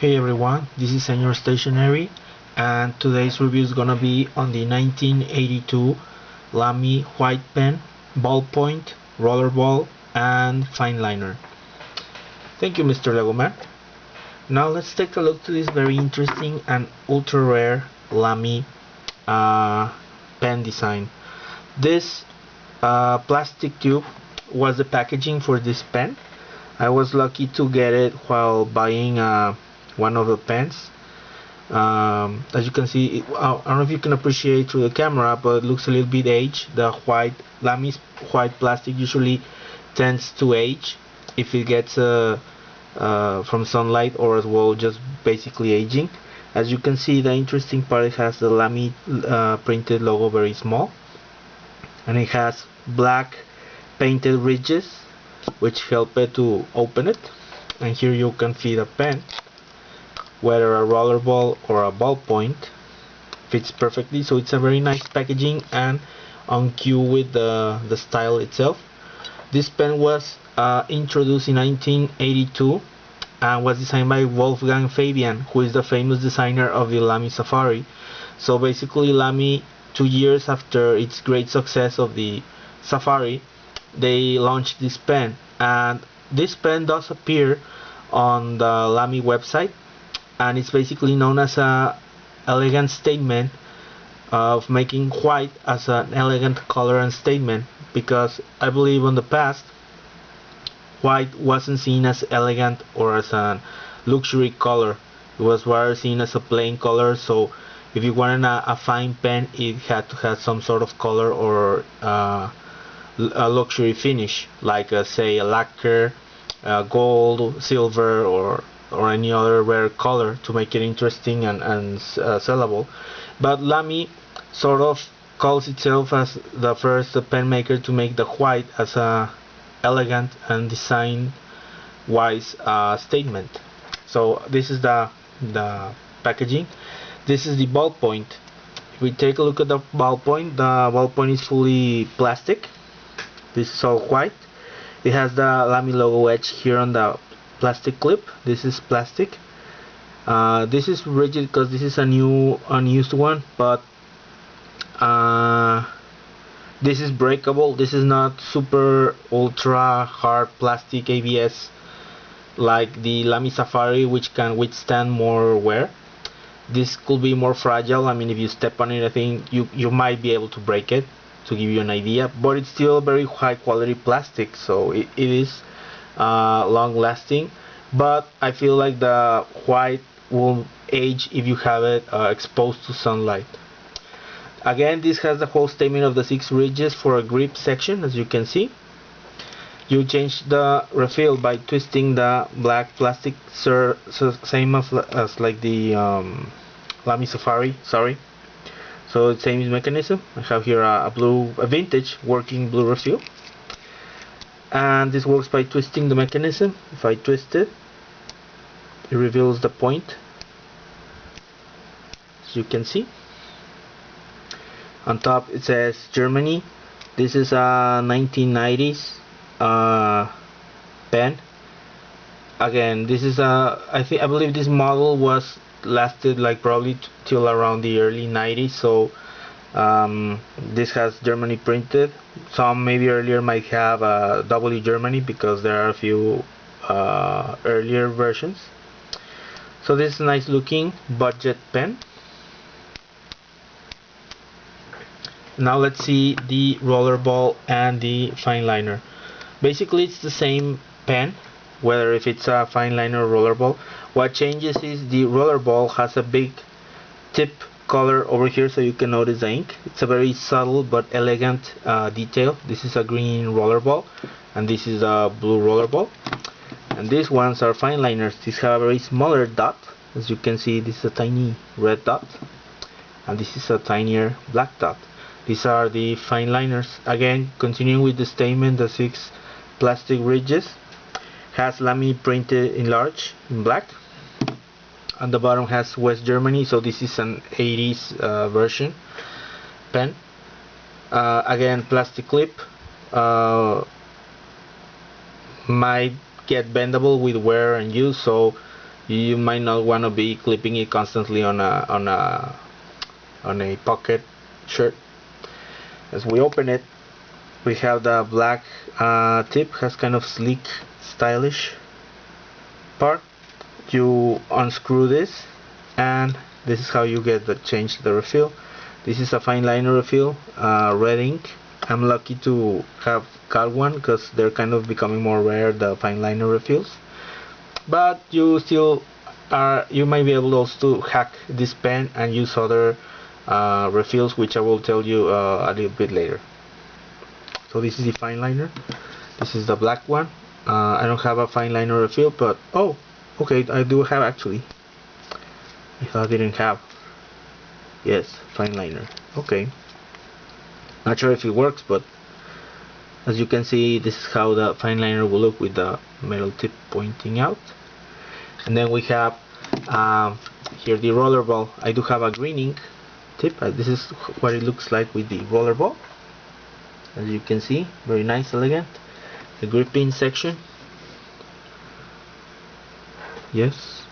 Hey everyone, this is Senior Stationery, and today's review is gonna be on the 1982 Lamy White Pen, ballpoint, rollerball, and fineliner. Thank you, Mr. Legoman. Now let's take a look to this very interesting and ultra rare Lamy pen design. This plastic tube was the packaging for this pen. I was lucky to get it while buying one of the pens. As you can see, I don't know if you can appreciate through the camera, but it looks a little bit aged. The Lamy's white plastic usually tends to age if it gets from sunlight, or as well just basically aging. As you can see, the interesting part, it has the Lamy printed logo very small, and it has black painted ridges which help it to open it. And here you can feed a pen, whether a rollerball or a ballpoint, fits perfectly. So it's a very nice packaging and on cue with the style itself. This pen was introduced in 1982 and was designed by Wolfgang Fabian, who is the famous designer of the Lamy Safari. So basically, Lamy, 2 years after its great success of the Safari, they launched this pen, and this pen does appear on the Lamy website, and it's basically known as a elegant statement of making white as an elegant color and statement, because I believe in the past white wasn't seen as elegant or as a luxury color. It was rather seen as a plain color. So if you wanted a fine pen, it had to have some sort of color or a luxury finish, like say a lacquer, gold, silver, or any other rare color to make it interesting and sellable. But Lamy sort of calls itself as the first pen maker to make the white as a elegant and design wise statement. So this is the packaging. This is the ballpoint. If we take a look at the ballpoint is fully plastic. This is all white. It has the Lamy logo etched here on the plastic clip. This is plastic. This is rigid because this is a new unused one, but this is breakable. This is not super ultra hard plastic ABS like the Lamy Safari, which can withstand more wear. This could be more fragile. I mean, if you step on it, I think you might be able to break it, to give you an idea. But it's still very high quality plastic, so it is long lasting. But I feel like the white will age if you have it exposed to sunlight. Again, this has the whole statement of the 6 ridges for a grip section. As you can see, you change the refill by twisting the black plastic, same as like the Lamy Safari, sorry. So same mechanism. I have here a vintage working blue refill, and this works by twisting the mechanism. If I twist it, it reveals the point, as you can see. On top it says Germany. This is a 1990s pen. Again, this is I believe this model was lasted like probably till around the early 90s. So this has Germany printed. Some maybe earlier might have W Germany, because there are a few earlier versions. So this is a nice looking budget pen. Now let's see the rollerball and the fineliner. Basically it's the same pen, whether if it's a fineliner or rollerball. What changes is the rollerball has a big tip color over here, so you can notice the ink. It's a very subtle but elegant detail. This is a green rollerball, and this is a blue rollerball. And these ones are fineliners. These have a very smaller dot. As you can see, this is a tiny red dot, and this is a tinier black dot. These are the fineliners. Again, continuing with the statement, the 6 plastic ridges has Lamy printed in large in black. On the bottom has West Germany, so this is an 80s version pen. Again, plastic clip, might get bendable with wear and use, so You might not want to be clipping it constantly on a pocket shirt. As we open it, we have the black tip, has kind of sleek, stylish part. You unscrew this, and this is how you get the change the refill. This is a fine liner refill, red ink. I'm lucky to have got one because they're kind of becoming more rare, the fine liner refills. But you still you might be able also to hack this pen and use other refills, which I will tell you a little bit later. So this is the fine liner. This is the black one. I don't have a fine liner refill, but oh, okay, I do have actually. I thought I didn't have. Yes, fine liner. Okay. Not sure if it works, but as you can see, this is how the fine liner will look with the metal tip pointing out. And then we have here the rollerball. I do have a green ink tip. This is what it looks like with the rollerball. As you can see, very nice, elegant. The gripping section. Yes.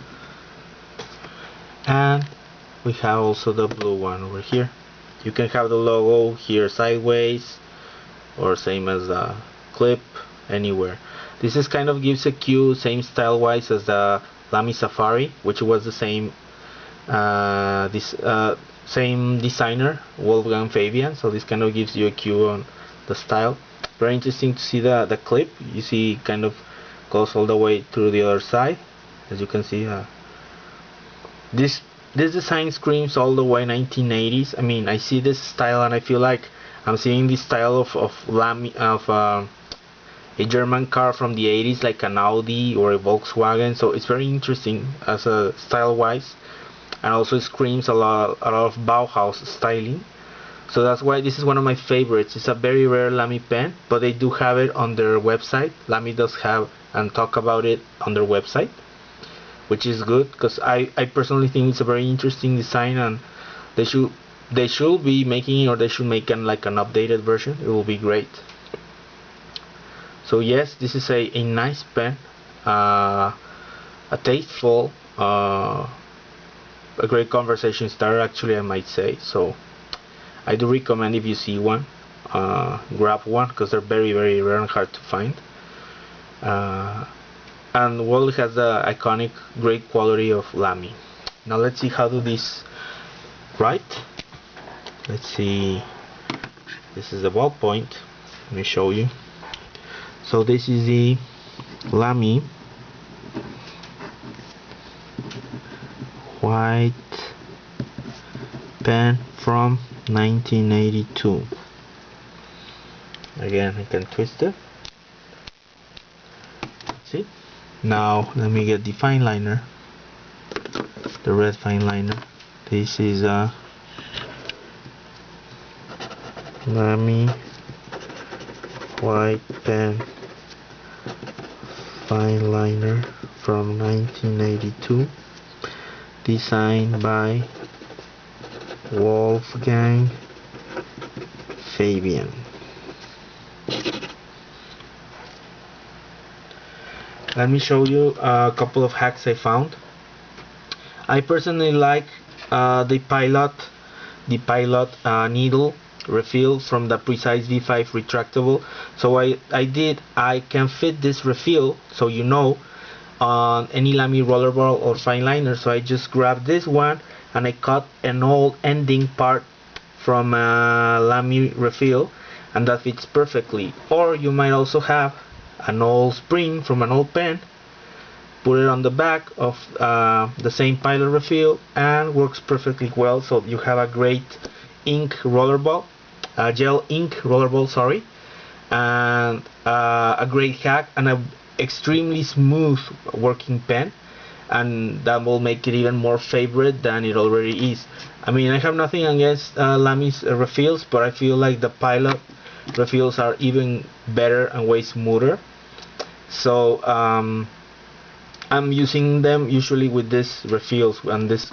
And we have also the blue one over here. You can have the logo here sideways, or same as the clip, anywhere. This is kind of gives a cue, same style wise as the Lamy Safari, which was the same same designer, Wolfgang Fabian. So this kind of gives you a cue on the style. Very interesting to see the clip. You see, kind of goes all the way through the other side. As you can see, this design screams all the way 1980s. I mean, I see this style and I feel like I'm seeing this style of Lamy, of a German car from the 80s, like an Audi or a Volkswagen. So it's very interesting as a style wise, and also it screams a lot of Bauhaus styling. So that's why this is one of my favorites. It's a very rare Lamy pen, but they do have it on their website. Lamy does have and talk about it on their website, which is good because I personally think it's a very interesting design, and they should be making it, or they should make like an updated version. It will be great. So yes, this is a nice pen, a tasteful, a great conversation starter actually, I might say. So I do recommend, if you see one, grab one, because they're very rare and hard to find. And well, it has the iconic great quality of Lamy. Now let's see how do this write. Let's see. This is the ballpoint. Let me show you. So this is the Lamy White Pen from 1982. Again, I can twist it. See? Now let me get the fine liner, the red fine liner. This is a Lamy White Pen fine liner from 1982, designed by Wolfgang Fabian. Let me show you a couple of hacks I found. I personally like the pilot needle refill from the Precise V5 retractable. So I can fit this refill, so you know, on any Lamy rollerball or fine liner. So I just grabbed this one and I cut an old ending part from a Lamy refill, and that fits perfectly. Or you might also have an old spring from an old pen, put it on the back of the same pilot refill, and works perfectly well. So you have a great ink rollerball, gel ink rollerball, sorry, and a great hack and a extremely smooth working pen, and that will make it even more favorite than it already is. I mean, I have nothing against Lamy's refills, but I feel like the pilot refills are even better and way smoother. So I'm using them usually with this refills and this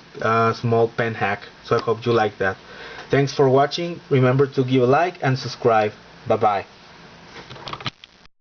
small pen hack. So I hope you like that. Thanks for watching. Remember to give a like and subscribe. Bye bye.